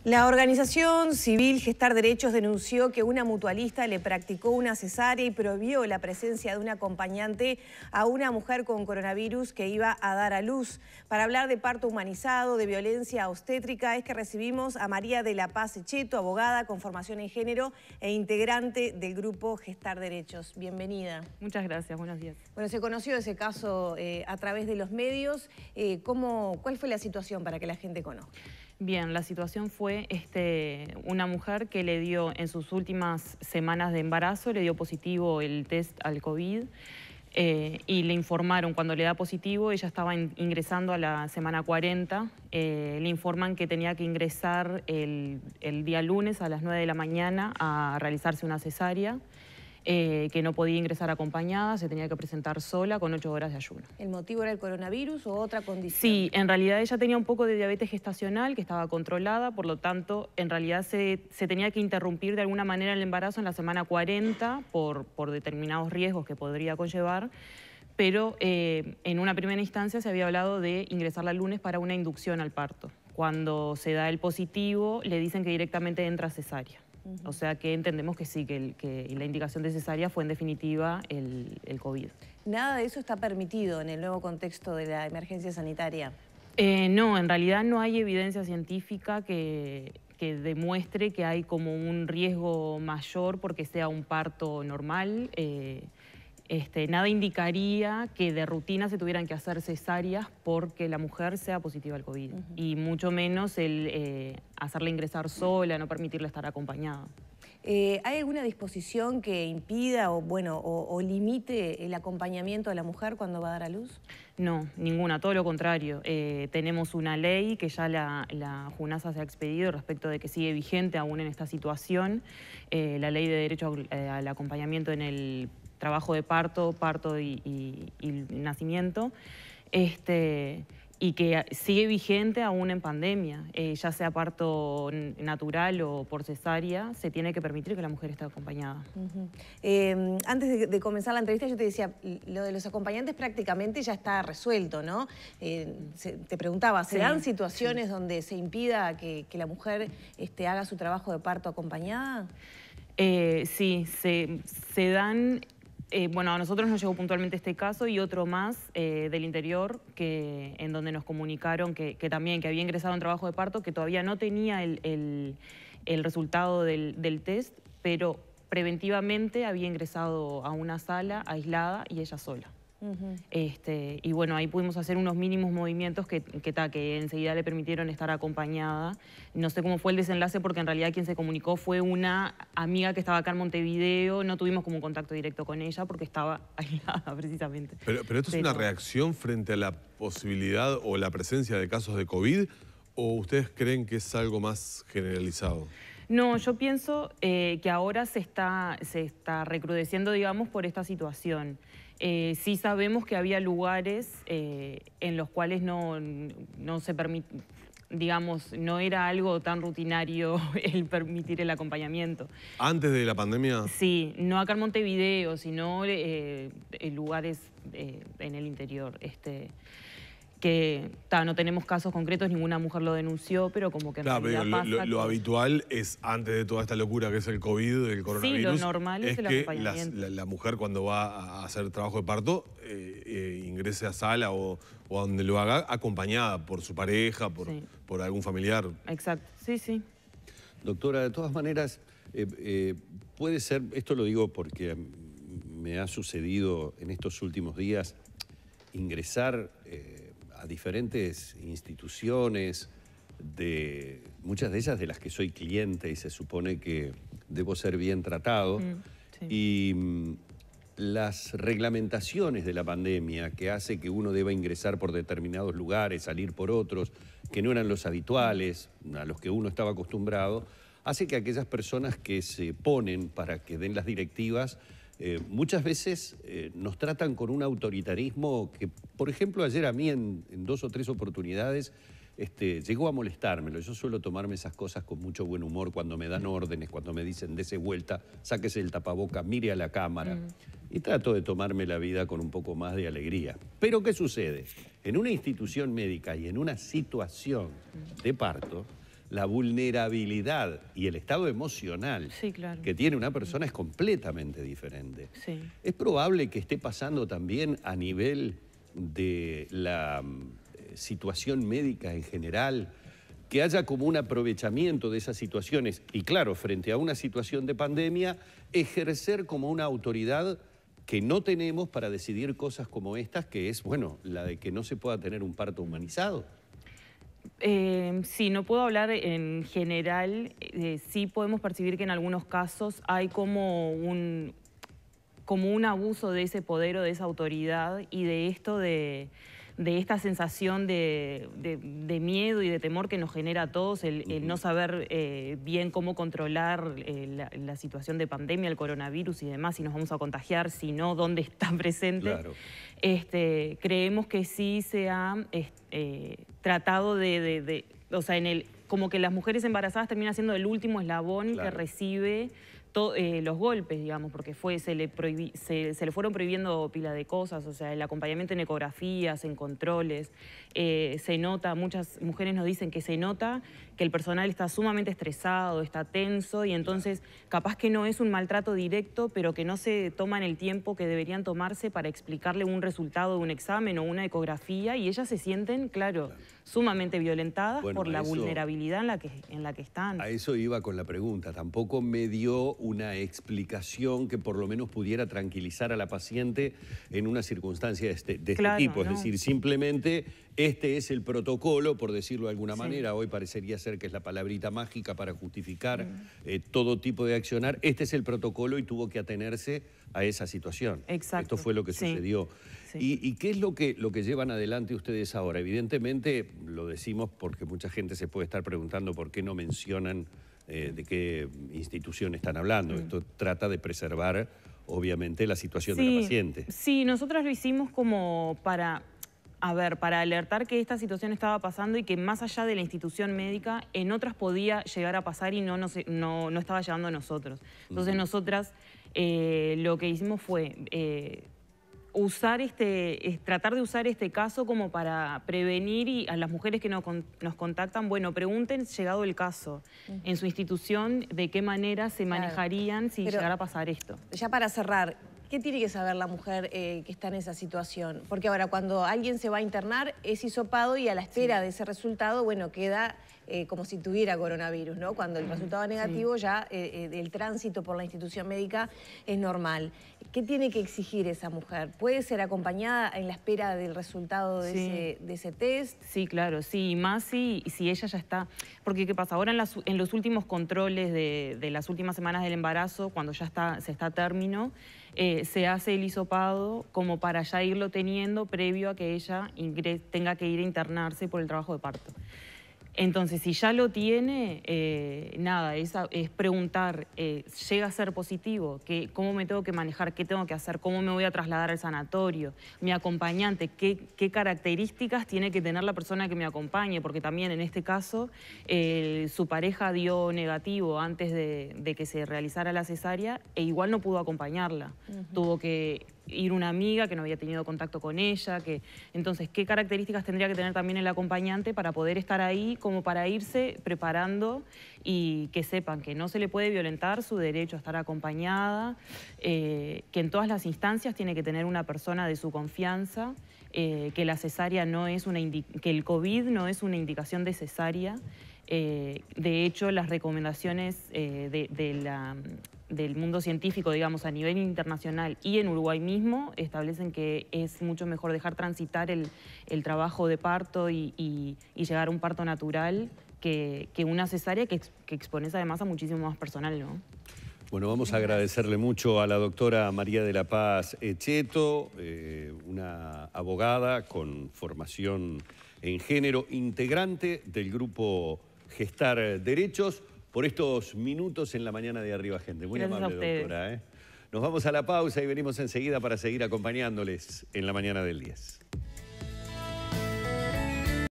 La organización civil Gestar Derechos denunció que una mutualista le practicó una cesárea y prohibió la presencia de un acompañante a una mujer con coronavirus que iba a dar a luz. Para hablar de parto humanizado, de violencia obstétrica, es que recibimos a María de la Paz Echeto, abogada con formación en género e integrante del grupo Gestar Derechos. Bienvenida. Muchas gracias, buenos días. Bueno, se conoció ese caso a través de los medios. ¿Cuál fue la situación para que la gente conozca? Bien, la situación fue una mujer que le dio en sus últimas semanas de embarazo, le dio positivo el test al COVID y le informaron cuando le da positivo, ella estaba ingresando a la semana 40, le informan que tenía que ingresar el día lunes a las 9 de la mañana a realizarse una cesárea. Que no podía ingresar acompañada, se tenía que presentar sola con 8 horas de ayuno. ¿El motivo era el coronavirus o otra condición? Sí, en realidad ella tenía un poco de diabetes gestacional que estaba controlada, por lo tanto, en realidad se tenía que interrumpir de alguna manera el embarazo en la semana 40 por determinados riesgos que podría conllevar, pero en una primera instancia se había hablado de ingresarla el lunes para una inducción al parto. Cuando se da el positivo, le dicen que directamente entra cesárea. O sea que entendemos que sí, que la indicación de cesárea fue en definitiva el COVID. ¿Nada de eso está permitido en el nuevo contexto de la emergencia sanitaria? No, en realidad no hay evidencia científica que demuestre que hay como un riesgo mayor porque sea un parto normal. Nada indicaría que de rutina se tuvieran que hacer cesáreas porque la mujer sea positiva al COVID. Y mucho menos el hacerla ingresar sola, no permitirle estar acompañada. ¿Hay alguna disposición que impida o limite el acompañamiento de la mujer cuando va a dar a luz? No, ninguna, todo lo contrario. Tenemos una ley que ya la JUNASA se ha expedido respecto de que sigue vigente aún en esta situación. La ley de derecho al acompañamiento en el trabajo de parto y nacimiento, y que sigue vigente aún en pandemia, ya sea parto natural o por cesárea, se tiene que permitir que la mujer esté acompañada. Antes de comenzar la entrevista yo te decía, lo de los acompañantes prácticamente ya está resuelto, ¿no? Te preguntaba, ¿se dan situaciones donde se impida que la mujer haga su trabajo de parto acompañada? Sí, se dan. Bueno, a nosotros nos llegó puntualmente este caso y otro más del interior en donde nos comunicaron que también había ingresado en trabajo de parto, que todavía no tenía el resultado del test, pero preventivamente había ingresado a una sala aislada y ella sola. Y bueno, ahí pudimos hacer unos mínimos movimientos que enseguida le permitieron estar acompañada. No sé cómo fue el desenlace porque en realidad quien se comunicó fue una amiga que estaba acá en Montevideo. No tuvimos como un contacto directo con ella porque estaba aislada precisamente. Pero esto es una reacción frente a la posibilidad o la presencia de casos de COVID, ¿o ustedes creen que es algo más generalizado? No, yo pienso que ahora se está recrudeciendo, digamos, por esta situación. Sí sabemos que había lugares en los cuales no se permite, digamos, no era algo tan rutinario el permitir el acompañamiento. ¿Antes de la pandemia? Sí, no acá en Montevideo, sino en lugares en el interior. No tenemos casos concretos, ninguna mujer lo denunció, pero como que en realidad pasa lo habitual es, antes de toda esta locura que es el COVID, el coronavirus, sí, lo normal es el acompañamiento. La mujer cuando va a hacer trabajo de parto ingrese a sala o a donde lo haga acompañada por su pareja, por algún familiar. Exacto, sí, sí. Doctora, de todas maneras, puede ser, esto lo digo porque me ha sucedido en estos últimos días, ingresar a diferentes instituciones, muchas de ellas de las que soy cliente y se supone que debo ser bien tratado, sí. Y las reglamentaciones de la pandemia que hace que uno deba ingresar por determinados lugares, salir por otros, que no eran los habituales, a los que uno estaba acostumbrado, hace que aquellas personas que se ponen para que den las directivas muchas veces nos tratan con un autoritarismo que, por ejemplo, ayer a mí en 2 o 3 oportunidades llegó a molestármelo. Yo suelo tomarme esas cosas con mucho buen humor cuando me dan órdenes, cuando me dicen dese vuelta, sáquese el tapaboca, mire a la cámara. Y trato de tomarme la vida con un poco más de alegría. Pero ¿qué sucede? En una institución médica y en una situación de parto, la vulnerabilidad y el estado emocional que tiene una persona es completamente diferente. Es probable que esté pasando también a nivel de la situación médica en general, que haya como un aprovechamiento de esas situaciones y claro, frente a una situación de pandemia, ejercer como una autoridad que no tenemos para decidir cosas como estas, que es, bueno, la de que no se pueda tener un parto humanizado. Sí, no puedo hablar en general. Sí podemos percibir que en algunos casos hay como un abuso de ese poder o de esa autoridad y de esto de esta sensación de miedo y de temor que nos genera a todos, el no saber bien cómo controlar la situación de pandemia, el coronavirus y demás, si nos vamos a contagiar, si no, dónde está presente. Claro. Creemos que sí se ha tratado o sea, como que las mujeres embarazadas terminan siendo el último eslabón que recibe los golpes, digamos, porque se le fueron prohibiendo pila de cosas, o sea, el acompañamiento en ecografías, en controles, se nota, muchas mujeres nos dicen que se nota que el personal está sumamente estresado, está tenso y entonces capaz que no es un maltrato directo, pero que no se toman el tiempo que deberían tomarse para explicarle un resultado de un examen o una ecografía y ellas se sienten, claro, sumamente violentadas por la vulnerabilidad en la que están. A eso iba con la pregunta. Tampoco me dio una explicación que por lo menos pudiera tranquilizar a la paciente en una circunstancia de este tipo. Es decir, simplemente este es el protocolo, por decirlo de alguna manera. Hoy parecería ser que es la palabrita mágica para justificar todo tipo de accionar. Este es el protocolo y tuvo que atenerse a esa situación. Exacto. Esto fue lo que sucedió. ¿Y qué es lo que llevan adelante ustedes ahora? Evidentemente, lo decimos porque mucha gente se puede estar preguntando por qué no mencionan de qué institución están hablando. Esto trata de preservar, obviamente, la situación de la paciente. Sí, nosotros lo hicimos como para alertar que esta situación estaba pasando y que más allá de la institución médica, en otras podía llegar a pasar y no estaba llegando a nosotros. Entonces nosotras lo que hicimos fue tratar de usar este caso como para prevenir y a las mujeres que nos contactan, bueno, pregunten, llegado el caso, en su institución, de qué manera se manejarían si llegara a pasar esto. Ya para cerrar, ¿qué tiene que saber la mujer que está en esa situación? Porque ahora cuando alguien se va a internar es hisopado y a la espera de ese resultado, bueno, queda como si tuviera coronavirus, ¿no? Cuando el resultado es negativo ya el tránsito por la institución médica es normal. ¿Qué tiene que exigir esa mujer? ¿Puede ser acompañada en la espera del resultado de ese test? Sí, claro, sí, más si ella ya está. Porque ¿qué pasa? Ahora en los últimos controles de las últimas semanas del embarazo, cuando ya se está a término, se hace el hisopado como para ya irlo teniendo previo a que ella tenga que ir a internarse por el trabajo de parto. Entonces, si ya lo tiene, nada, es preguntar, ¿llega a ser positivo? ¿Cómo me tengo que manejar? ¿Qué tengo que hacer? ¿Cómo me voy a trasladar al sanatorio? Mi acompañante, ¿qué características tiene que tener la persona que me acompañe? Porque también en este caso, su pareja dio negativo antes de que se realizara la cesárea e igual no pudo acompañarla. Tuvo que ir una amiga que no había tenido contacto con ella. Entonces, ¿qué características tendría que tener también el acompañante para poder estar ahí, como para irse preparando y que sepan que no se le puede violentar su derecho a estar acompañada, que en todas las instancias tiene que tener una persona de su confianza, que la cesárea no es que el COVID no es una indicación de cesárea. De hecho, las recomendaciones del mundo científico, digamos, a nivel internacional y en Uruguay mismo, establecen que es mucho mejor dejar transitar el trabajo de parto y llegar a un parto natural que una cesárea que expones además a muchísimo más personal, ¿no? Bueno, vamos a agradecerle mucho a la doctora María de la Paz Echeto, una abogada con formación en género, integrante del grupo Gestar Derechos, por estos minutos en la mañana de Arriba Gente. Muy amable, doctora. Nos vamos a la pausa y venimos enseguida para seguir acompañándoles en la mañana del 10.